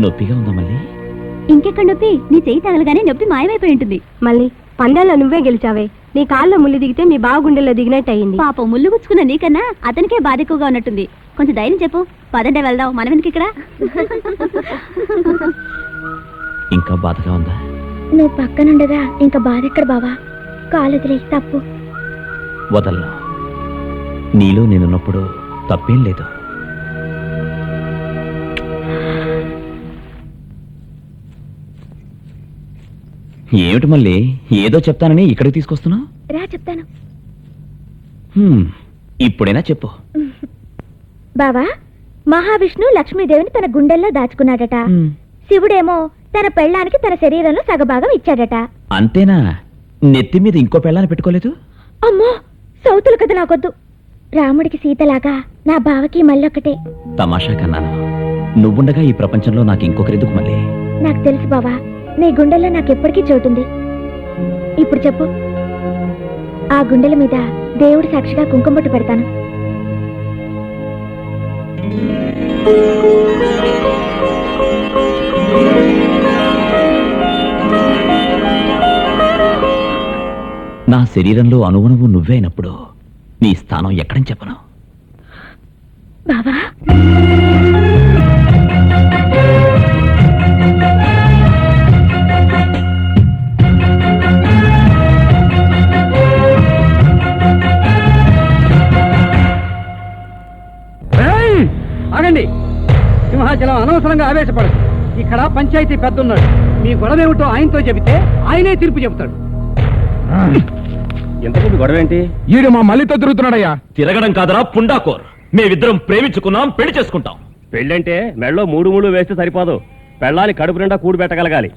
నొప్పిగా ఉందా మళ్ళీ? ఇంకెక్కడ నొప్పి? నీ చెయ్యి తగలగానే నొప్పి మాయమైపోయి ఉంటుంది. మళ్ళీ పందాల్లో నువ్వే గెలిచావే. నీ కాల్లో ముళ్ళు దిగితే మీ బావ గుండెల్లో దిగినట్టు అయింది. పాపం ముళ్ళు గుచ్చుకున్న నీకన్నా అతనికే బాధ ఎక్కువగా ఉన్నట్టుంది. కొంచెం ధైర్యం చెప్పు. పదండే వెళ్దాం. మనం ఎందుకు ఇక్కడ? ఇంకా బాధగా ఉందా? నువ్వు పక్కనుండగా ఇంకా బాధ ఎక్కడ బావా? కాలు వదిలే. తప్పు వదలను. నీలో నేనున్నప్పుడు తప్పేం లేదు. ఏమిటి మళ్ళీ ఏదో చెప్తానని ఇక్కడికి తీసుకొస్తున్నావు? రా చెప్తాను. ఇప్పుడైనా చెప్పు. బావా, మహావిష్ణు లక్ష్మీదేవిని తన గుండెల్లో దాచుకున్నాడట. శివుడేమో తన పెళ్ళానికి తన శరీరంలో సగభాగం ఇచ్చాడట. అంతేనా? నెత్తి మీద ఇంకో పెళ్ళాన్ని పెట్టుకోలేదు? అమ్మో, సౌతులు కథ నాకొద్దు. రాముడికి సీతలాగా నా బావకి మళ్ళొక్కటే. తమాషా కన్నాను. నువ్వుండగా ఈ ప్రపంచంలో నాకు ఇంకొకరెందుకు మళ్ళీ? నాకు తెలుసు బావా, నీ గుండెల్లో నాకెప్పటికీ చోటుంది. ఇప్పుడు చెప్పు. ఆ గుండెల మీద దేవుడి సాక్షిగా కుంకుమ బొట్టు పెడతాను. నా శరీరంలో అణువణువు నువ్వే అయినప్పుడు నీ స్థానం ఎక్కడని చెప్పను. బావా, ఆగండి. సింహాచలం అనవసరంగా ఆవేశపడదు. ఇక్కడ పంచాయతీ పెద్దన్నాడు. మీ గొడవ ఏమిటో ఆయనతో చెబితే ఆయనే తీర్పు చెబుతాడు. ఎంతసేపు గొడవ ఏంటి? ఈడు మా మళ్ళీతో తిరుగుతున్నాడయ్యా. తిరగడం కాదరా పుండాకోర్. మేమిద్దరం ప్రేమించుకున్నాం, పెళ్లి చేసుకుంటాం. పెళ్ళంటే మెళ్ళో మూడు వేస్తే సరిపోదు. పెళ్ళాలి కడుపు నిండా కూడి పెట్టగలగాలి.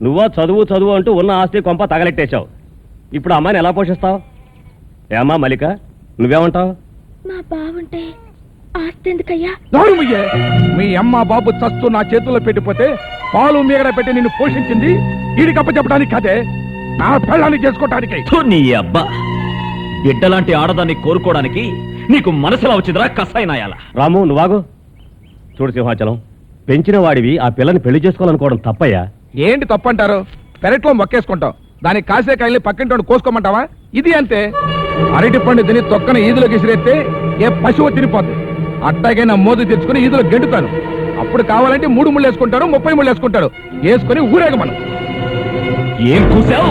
నువ్వో చదువు అంటూ ఉన్న ఆస్తి కొంప తగలెట్టేశావు. ఇప్పుడు అమ్మాయిని ఎలా పోషిస్తావు? ఏమ్మా మల్లిక, నువ్వేమంటావు? మా బావుంటే ఆస్తి ఎందుకయ్యా? మీ అమ్మ బాబు చస్తూ నా చేతుల్లో పెట్టిపోతే పాలు మీగడ పెట్టి నిన్ను పోషించింది ఈడికప్ప చెప్పడానికి కదే, నా పెళ్ళాన్ని చేసుకోవటానికి. నీ అబ్బా, బిడ్డలాంటి ఆడదాన్ని కోరుకోవడానికి నీకు మనసులా వచ్చిందిరా కసాయినాయాల. రాము నువ్వాగు. చూడు సింహాచలం, పెంచిన వాడివి ఆ పిల్లని పెళ్లి చేసుకోవాలనుకోవడం తప్పయ్యా. ఏంటి తప్పంటారు? పెరట్లో మొక్కేసుకుంటాం, దానికి కాసే కాయల్ని పక్కింటి కోసుకోమంటావా? ఇది అంతే. అరటి పండు తిని తొక్కన ఈదులో గిసిరేస్తే ఏ పశువు తినిపోద్ది. అట్టాగైనా మోదు తెచ్చుకుని ఈదులో గెంటుతాను. అప్పుడు కావాలంటే 3 ముళ్ళు వేసుకుంటారు, 30 ముళ్ళు వేసుకుంటారు. వేసుకుని ఊరేగ మనం. ఏం కూసావు?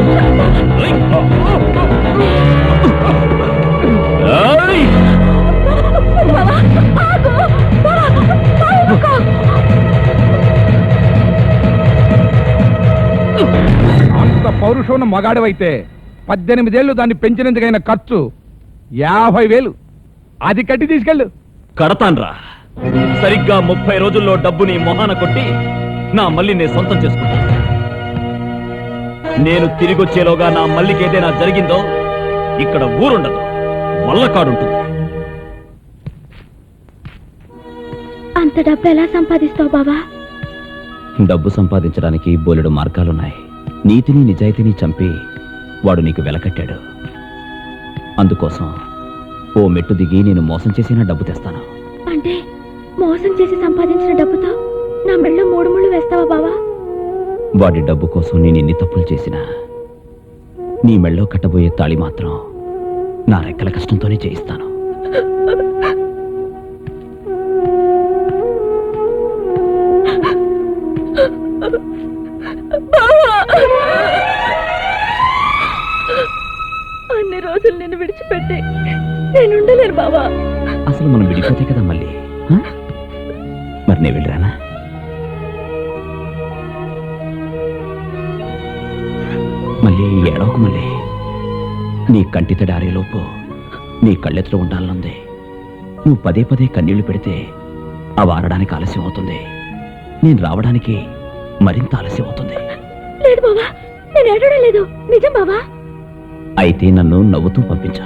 అంత పౌరుషం మగాడవైతే 18 ఏళ్ళు దాన్ని పెంచినందుకైన ఖర్చు 50,000. అది కట్టి తీసుకెళ్ళు. కడతాన్రా. సరిగ్గా 30 రోజుల్లో డబ్బు నీ మొహాన కొట్టి నా మల్లిని సొంతం చేసుకుంటా. నేను తిరిగొచ్చేలోగా నా మల్లికి ఏదైనా జరిగిందో ఇక్కడ ఊరుండదు, వల్లకాడుంటుంది. అంత డబ్బు ఎలా సంపాదిస్తావు బావా? డబ్బు సంపాదించడానికి బోలెడు మార్గాలున్నాయి. నీతిని నిజాయితీని చంపి వాడు నీకు వెలకట్టాడు. అందుకోసం ఓ మెట్టు దిగి నేను మోసం చేసిన డబ్బు తెస్తాను. అంటే మోసం చేసి సంపాదించిన డబ్బుతో నా మెళ్ళో 3 ముళ్ళు వేస్తావా బావా? వాడి డబ్బు కోసం నేను ఎన్ని తప్పులు చేసినా నీ మెళ్ళో కట్టబోయే తాళి మాత్రం నా రెక్కల కష్టంతోనే చేయిస్తాను. అన్ని రోజులు నిన్ను విడిచిపెట్టి నేనుండలేను బావా. అసలు మనం విడిపోతే కదా మళ్ళీ. మరి నేను వెళ్ళరానా? మళ్ళీ ఏడవకు మళ్ళీ. నీ కంటి తడారేలోపు నీ కళ్ళెత్తులో ఉండాలనుంది. నువ్వు పదే కన్నీళ్లు పెడితే అవి ఆరడానికి ఆలస్యం అవుతుంది. నేను రావడానికి మరింత ఆలస్యం అవుతుంది. లేదు బావా, నేను ఏడవడం లేదు, నిజం బావా. అయితే నన్ను నవ్వుతూ పంపించు.